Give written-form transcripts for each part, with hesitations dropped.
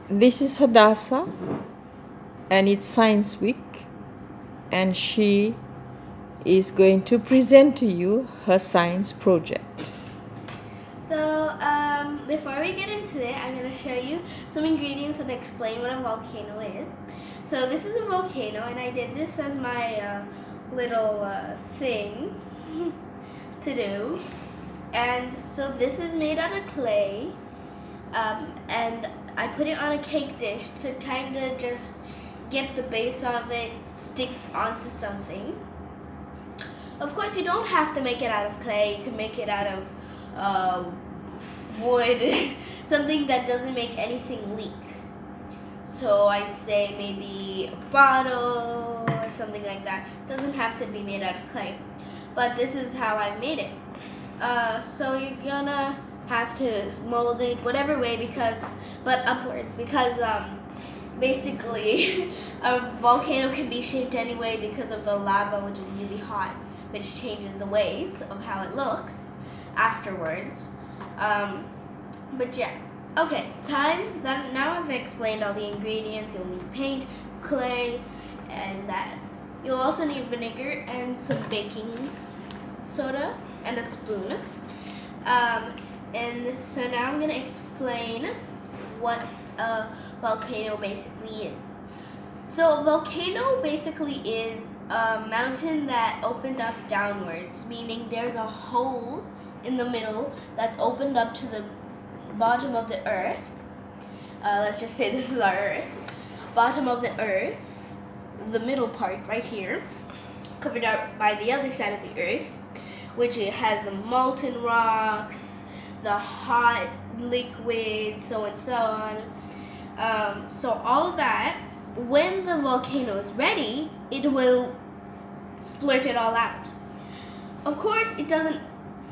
This is Hadassah, and it's Science Week, and she is going to present to you her science project. So, before we get into it, I'm going to show you some ingredients and explain what a volcano is. So, this is a volcano, and I did this as my little thing to do. And so, this is made out of clay, and I put it on a cake dish to kind of just get the base of it stick onto something. Of course, you don't have to make it out of clay. You can make it out of wood, something that doesn't make anything leak. So I'd say maybe a bottle or something like that. Doesn't have to be made out of clay. But this is how I made it. So you're gonna have to mold it whatever way but upwards because basically a volcano can be shaped anyway because of the lava, which is really hot, which changes the ways of how it looks afterwards. But yeah, okay, now I've explained all the ingredients. You'll need paint, clay, and that. You'll also need vinegar and some baking soda and a spoon. And so now I'm gonna explain what a volcano basically is. So a volcano basically is a mountain that opened up downwards, meaning there's a hole in the middle that's opened up to the bottom of the earth. Let's just say this is our earth. Bottom of the earth, the middle part right here, covered up by the other side of the earth, which it has the molten rocks, the hot liquid, so and so on. So all of that, when the volcano is ready, it will splurt it all out. Of course, it doesn't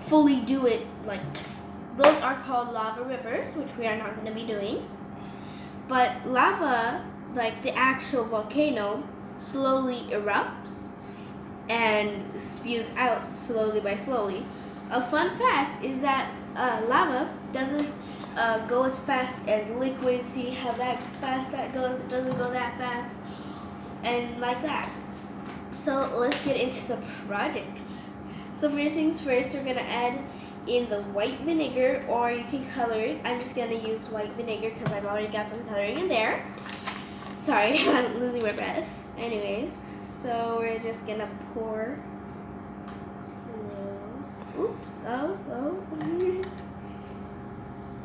fully do it like those are called lava rivers, which we are not going to be doing. But lava, like the actual volcano, slowly erupts and spews out slowly by slowly. A fun fact is that lava doesn't go as fast as liquid. See how that fast that goes? It doesn't go that fast, and like that. So let's get into the project. So first things first, we're gonna add in the white vinegar, or you can color it. I'm just gonna use white vinegar because I've already got some coloring in there. Sorry, I'm losing my breath. Anyways, so we're just gonna pour. Oops, oh.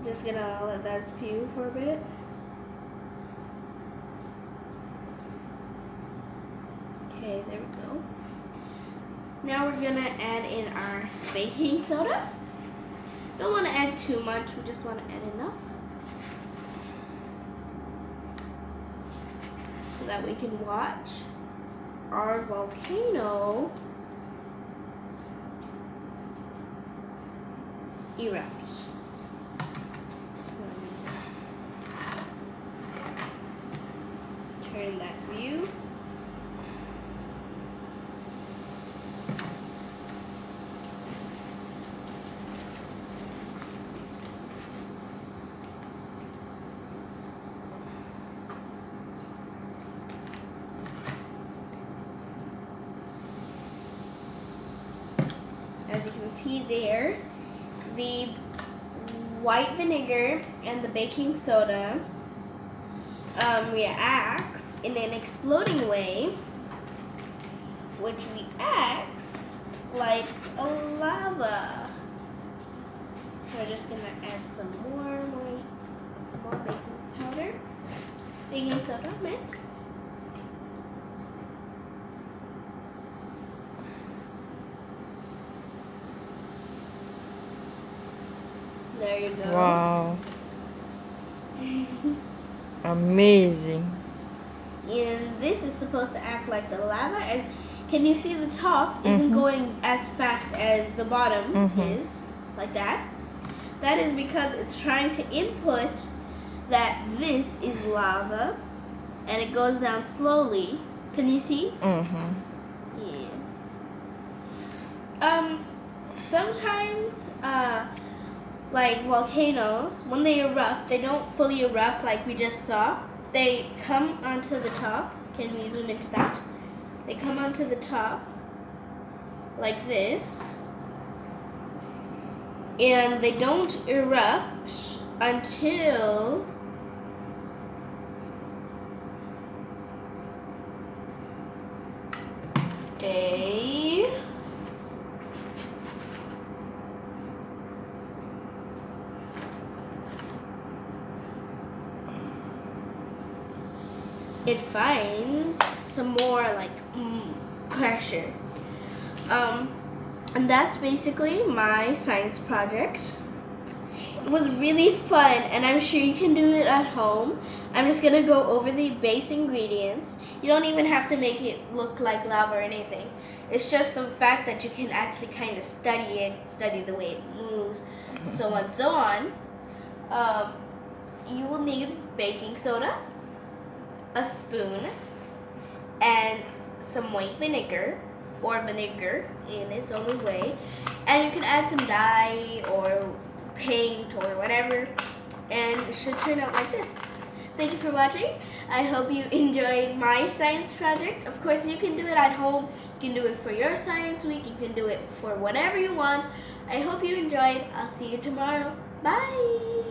Just gonna let that spew for a bit. Okay, there we go. Now we're gonna add in our baking soda. Don't want to add too much, we just want to add enough so that we can watch our volcano erupt. So turn that view. As you can see there, the white vinegar and the baking soda reacts in an exploding way, which reacts like a lava. So we're just gonna add some more baking soda, mint. There you go. Wow. Amazing. And this is supposed to act like the lava. Can you see the top isn't going as fast as the bottom is, like that? That is because it's trying to input that this is lava, and it goes down slowly. Can you see? Yeah. Sometimes like volcanoes, when they erupt, they don't fully erupt like we just saw. They come onto the top. Can we zoom into that? They come onto the top like this, and they don't erupt until it finds some more like pressure. And that's basically my science project. It was really fun, and I'm sure you can do it at home. I'm just gonna go over the base ingredients. You don't even have to make it look like lava or anything. It's just the fact that you can actually kind of study it, study the way it moves, so on and so on. You will need baking soda, a spoon, and some white vinegar, or vinegar in its only way, and you can add some dye or paint or whatever, and it should turn out like this. Thank you for watching. I hope you enjoyed my science project. Of course, you can do it at home. You can do it for your science week. You can do it for whatever you want. I hope you enjoyed. I'll see you tomorrow. Bye.